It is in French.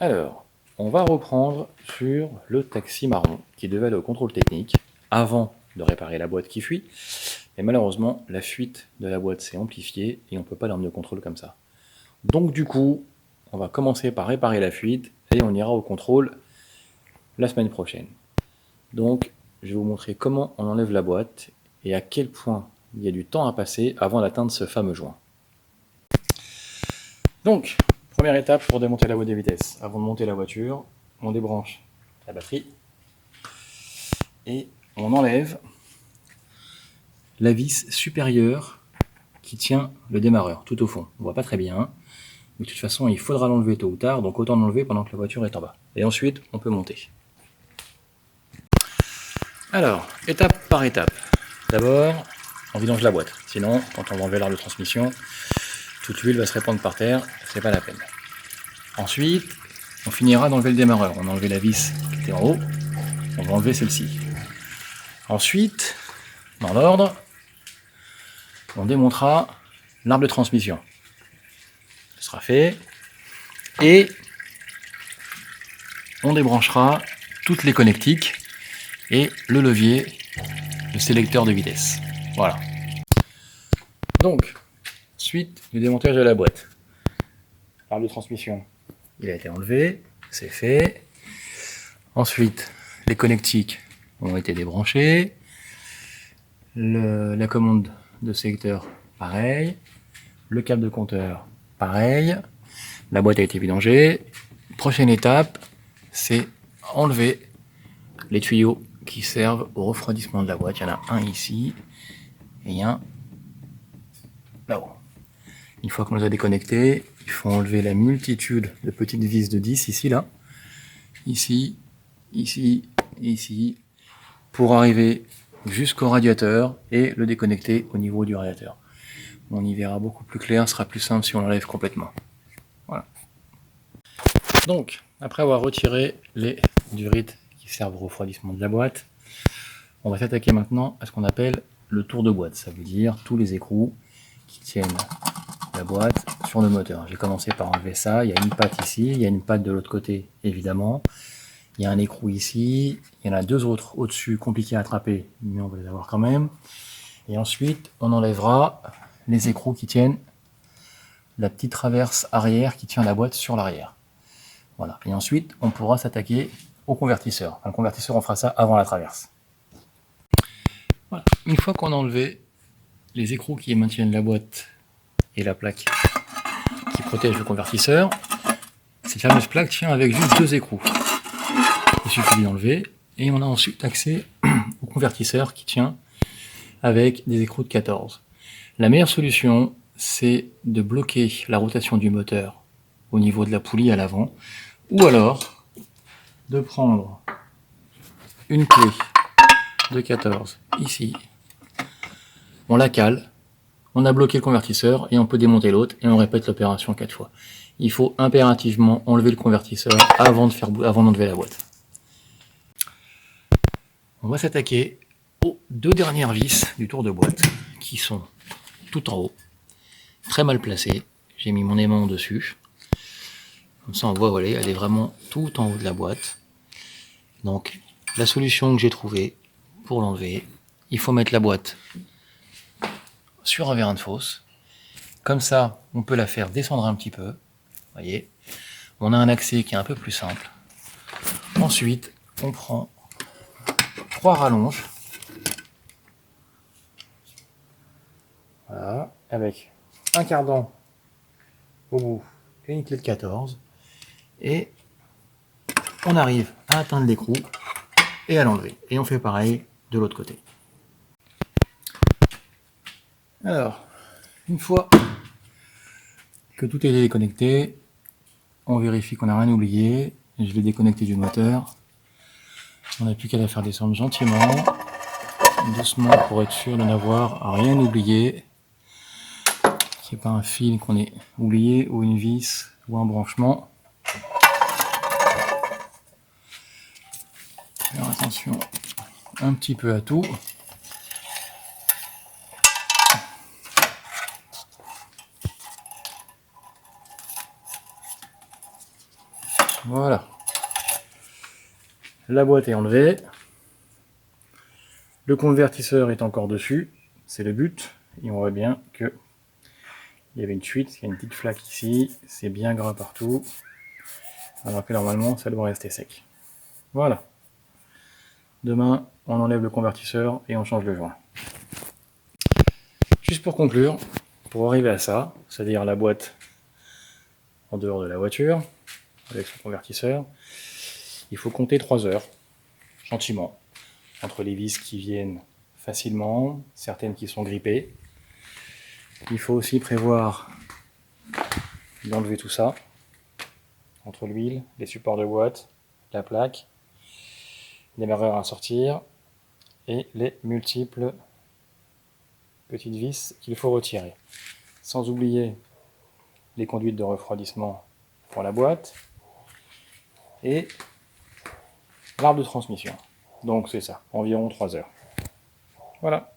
Alors, on va reprendre sur le taxi marron qui devait aller au contrôle technique avant de réparer la boîte qui fuit. Et malheureusement, la fuite de la boîte s'est amplifiée et on ne peut pas l'emmener au contrôle comme ça. Donc du coup, on va commencer par réparer la fuite et on ira au contrôle la semaine prochaine. Donc, je vais vous montrer comment on enlève la boîte et à quel point il y a du temps à passer avant d'atteindre ce fameux joint. Donc, première étape pour démonter la boîte de vitesse. Avant de monter la voiture, on débranche la batterie et on enlève la vis supérieure qui tient le démarreur tout au fond. On voit pas très bien, mais de toute façon il faudra l'enlever tôt ou tard, donc autant l'enlever pendant que la voiture est en bas. Et ensuite, on peut monter. Alors, étape par étape. D'abord, on vidange la boîte. Sinon, quand on va enlever l'arbre de transmission, toute l'huile va se répandre par terre, c'est pas la peine. Ensuite, on finira d'enlever le démarreur. On a enlevé la vis qui était en haut, on va enlever celle-ci. Ensuite, dans l'ordre, on démontera l'arbre de transmission. Ce sera fait. Et on débranchera toutes les connectiques et le levier, le sélecteur de vitesse. Voilà. Donc, suite du démontage de la boîte. L'arbre de transmission, il a été enlevé, c'est fait. Ensuite, les connectiques ont été débranchées. La commande de sélecteur, pareil. Le câble de compteur, pareil. La boîte a été vidangée. Prochaine étape, c'est enlever les tuyaux qui servent au refroidissement de la boîte. Il y en a un ici et un là-haut. Une fois qu'on les a déconnectés, il faut enlever la multitude de petites vis de 10 ici, là. Ici, ici, ici, pour arriver jusqu'au radiateur et le déconnecter au niveau du radiateur. On y verra beaucoup plus clair, ce sera plus simple si on l'enlève complètement. Voilà. Donc, après avoir retiré les durites qui servent au refroidissement de la boîte, on va s'attaquer maintenant à ce qu'on appelle le tour de boîte. Ça veut dire tous les écrous qui tiennent la boîte sur le moteur. J'ai commencé par enlever ça. Il y a une patte ici, il y a une patte de l'autre côté, évidemment. Il y a un écrou ici, il y en a deux autres au-dessus, compliqués à attraper, mais on va les avoir quand même. Et ensuite, on enlèvera les écrous qui tiennent la petite traverse arrière qui tient la boîte sur l'arrière. Voilà. Et ensuite, on pourra s'attaquer au convertisseur. Enfin, le convertisseur, on fera ça avant la traverse. Voilà. Une fois qu'on a enlevé les écrous qui maintiennent la boîte et la plaque qui protège le convertisseur, cette fameuse plaque tient avec juste deux écrous. Il suffit de l'enlever et on a ensuite accès au convertisseur qui tient avec des écrous de 14. La meilleure solution, c'est de bloquer la rotation du moteur au niveau de la poulie à l'avant, ou alors de prendre une clé de 14 ici, on la cale, on a bloqué le convertisseur et on peut démonter l'autre et on répète l'opération 4 fois. Il faut impérativement enlever le convertisseur avant d'enlever la boîte. On va s'attaquer aux deux dernières vis du tour de boîte qui sont tout en haut, très mal placées. J'ai mis mon aimant dessus. Comme ça on voit, voilà, elle est vraiment tout en haut de la boîte. Donc la solution que j'ai trouvée pour l'enlever, il faut mettre la boîte sur un vérin de fosse. Comme ça, on peut la faire descendre un petit peu. Voyez, on a un accès qui est un peu plus simple. Ensuite, on prend 3 rallonges. Voilà, avec un cardan au bout et une clé de 14. Et on arrive à atteindre l'écrou et à l'enlever. Et on fait pareil de l'autre côté. Alors, une fois que tout est déconnecté, on vérifie qu'on n'a rien oublié. Je vais déconnecter du moteur. On n'a plus qu'à la faire descendre gentiment, doucement, pour être sûr de n'avoir rien oublié. Qu'il n'y ait pas un fil qu'on ait oublié, ou une vis, ou un branchement. Faire attention un petit peu à tout. Voilà. La boîte est enlevée. Le convertisseur est encore dessus. C'est le but. Et on voit bien que il y avait une fuite, il y a une petite flaque ici. C'est bien gras partout. Alors que normalement, ça doit rester sec. Voilà. Demain, on enlève le convertisseur et on change le joint. Juste pour conclure, pour arriver à ça, c'est-à-dire la boîte en dehors de la voiture, avec son convertisseur, il faut compter 3 heures, gentiment, entre les vis qui viennent facilement, certaines qui sont grippées. Il faut aussi prévoir d'enlever tout ça, entre l'huile, les supports de boîte, la plaque, les démarreurs à sortir et les multiples petites vis qu'il faut retirer. Sans oublier les conduites de refroidissement pour la boîte et l'arbre de transmission. Donc c'est ça, environ 3 heures. Voilà.